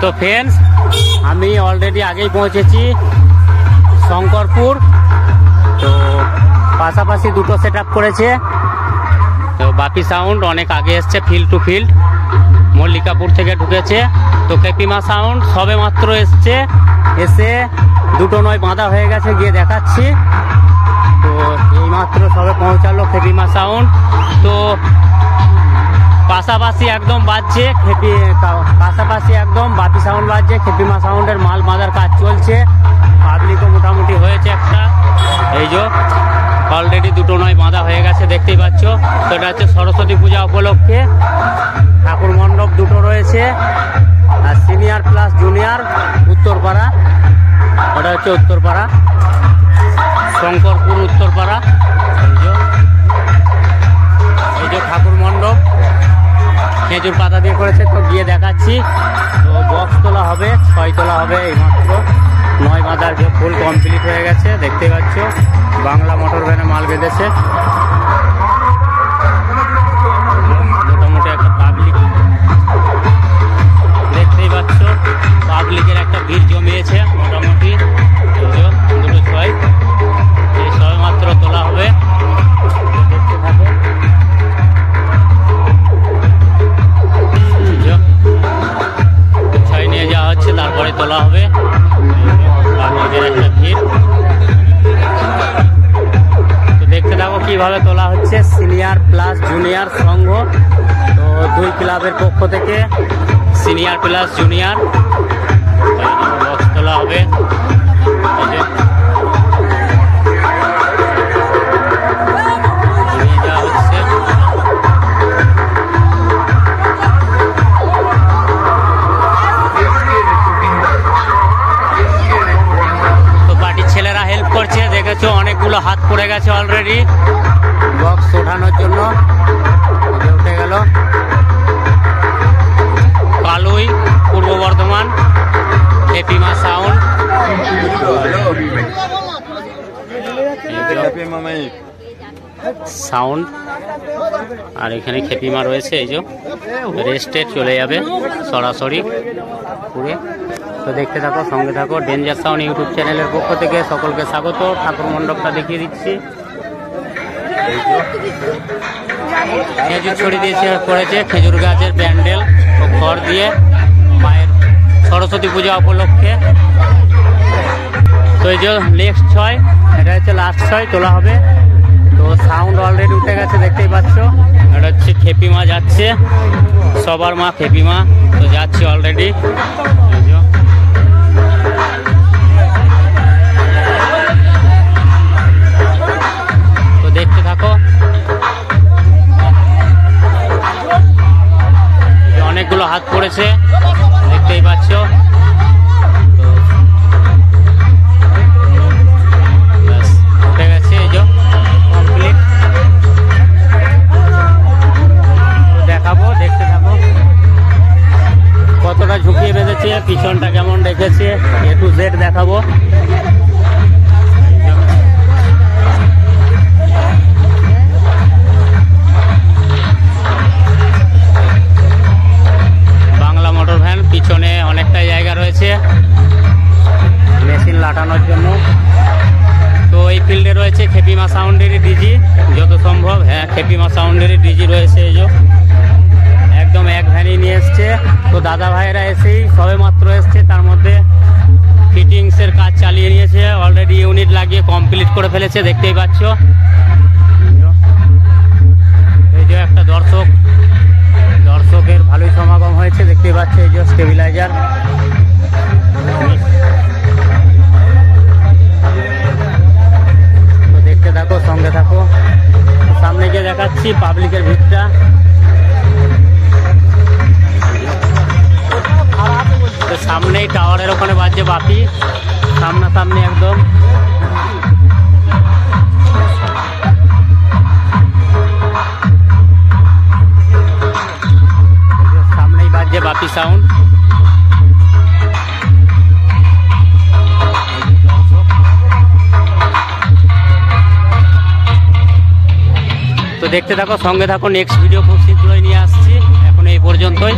তো ফ্রেন্ডস, আমি অলরেডি আগেই পৌঁছেছি শঙ্করপুর। তো পাশাপাশি দুটো সেট আপ করেছে। তো বাপি সাউন্ড অনেক আগে এসছে, ফিল্ড টু ফিল্ড মল্লিকাপুর থেকে ঢুকেছে। তো খেপিমা সাউন্ড সবে মাত্র এসছে, এসে দুটো নয় বাঁধা হয়ে গেছে, গিয়ে দেখাচ্ছি। তো এইমাত্র সবে পৌঁছালো খেপিমা সাউন্ড। তো পাশাপাশি একদম বাজছে পাশাপাশি একদম বাপি সাউন্ড বাজছে, খেপিমা সাউন্ডের মাল বাঁধার কাজ চলছে। পাবলিকও মোটামুটি হয়েছে একটা। এই যে অলরেডি দুটো নয় বাঁধা হয়ে গেছে, দেখতেই পাচ্ছ। তো এটা হচ্ছে সরস্বতী পূজা উপলক্ষে ঠাকুর মণ্ডপ দুটো রয়েছে। আর সিনিয়র প্লাস জুনিয়র উত্তরপাড়া, ওটা হচ্ছে উত্তরপাড়া, শঙ্করপুর উত্তরপাড়া। এই যে ঠাকুর মণ্ডপ খেজুর পাতা দিয়ে করেছে। তো গিয়ে দেখাচ্ছি। তো বক্স তোলা হবে, 6 তোলা হবে। এইমাত্র 9 বাঁধার যে ফুল কমপ্লিট হয়ে গেছে, দেখতেই পাচ্ছ। বাংলা মোটর ভ্যানে মাল বেঁধেছে। মোটামুটি একটা পাবলিক দেখতেই পাচ্ছ, পাবলিকের একটা ভিড় জমিয়েছে মোটামুটি। দুটো 6 এই সবে মাত্র তোলা হবে, দেখতে থাকো। ছয় নিয়ে যাওয়া হচ্ছে, তারপরে তোলা হবে। পাবলিকের একটা ভিড়, তো দেখতে থাকো কিভাবে তোলা হচ্ছে। সিনিয়র প্লাস জুনিয়র সংঘ, তো 2 ক্লাবের পক্ষ থেকে সিনিয়র প্লাস জুনিয়র বক্স তোলা হবে। করছে দেখেছো, অনেকগুলো হাত পড়ে গেছে অলরেডি বক্স ওঠানোর জন্য। উঠে গেল কালুই, পূর্ব বর্ধমান, খেপিমা সাউন্ড। সাউন্ড আর এখানে খেপিমা রয়েছে। এই যে রেস্টে চলে যাবে সরাসরি পুরে। তো দেখতে থাকো, সঙ্গে থাকো। ডেঞ্জার সাউন্ড ইউটিউব চ্যানেলের পক্ষ থেকে সকলকে স্বাগত। ঠাকুর মণ্ডপটা দেখিয়ে দিচ্ছি। খেজুর ছড়ি দিয়েছে, করেছে খেজুর গাছের প্যান্ডেল ও খড় দিয়ে মায়ের সরস্বতী পূজা উপলক্ষে। তো এই যে নেক্সট 6, এটা হচ্ছে লাস্ট 6 তোলা হবে। তো সাউন্ড অলরেডি উঠে গেছে, দেখতেই পাচ্ছ। এটা হচ্ছে খেপিমা যাচ্ছে, সবার মা খেপিমা। তো যাচ্ছে অলরেডি। তো দেখতে থাকো, অনেকগুলো হাত পড়েছে, দেখতেই পাচ্ছ। উঠে গেছে, এই যে কমপ্লিট। দেখাবো, দেখতে থাকো কতটা ঝুঁকিয়ে বেঁধেছে, পিছনটা কেমন রেখেছে, A to Z দেখাবো। বাংলা মোটর ভ্যান, পিছনে অনেকটা জায়গা রয়েছে মেশিন লাটানোর জন্য। তো এই ফিল্ডে রয়েছে খেপিমা সাউন্ডেরই ডিজি যত সম্ভব। হ্যাঁ, খেপিমা সাউন্ডেরই ডিজি রয়েছে। এই যে একদম এক ভ্যানই নিয়ে এসছে। তো দাদা ভাইয়েরা এসেই সবে মাত্র এসছে, তার মধ্যে ফিটিংসের কাজ চালিয়ে নিয়েছে অলরেডি, ইউনিট লাগিয়ে কমপ্লিট করে ফেলেছে, দেখতেই পাচ্ছ। এই যে একটা দর্শকের ভালোই সমাগম হয়েছে, দেখতেই পাচ্ছ। এই যে স্টেবিলাইজার। তো দেখতে থাকো, সঙ্গে থাকো। সামনে গিয়ে দেখাচ্ছি পাবলিকের ভিড়টা। তো সামনেই টাওয়ারের ওখানে বাজছে বাপি, সামনাসামনি একদম। সামনেই বাজছে বাপি সাউন্ড। তো দেখতে থাকো, সঙ্গে থাকো। নেক্সট ভিডিও খুব শীঘ্রই নিয়ে আসছি। এখন এই পর্যন্তই।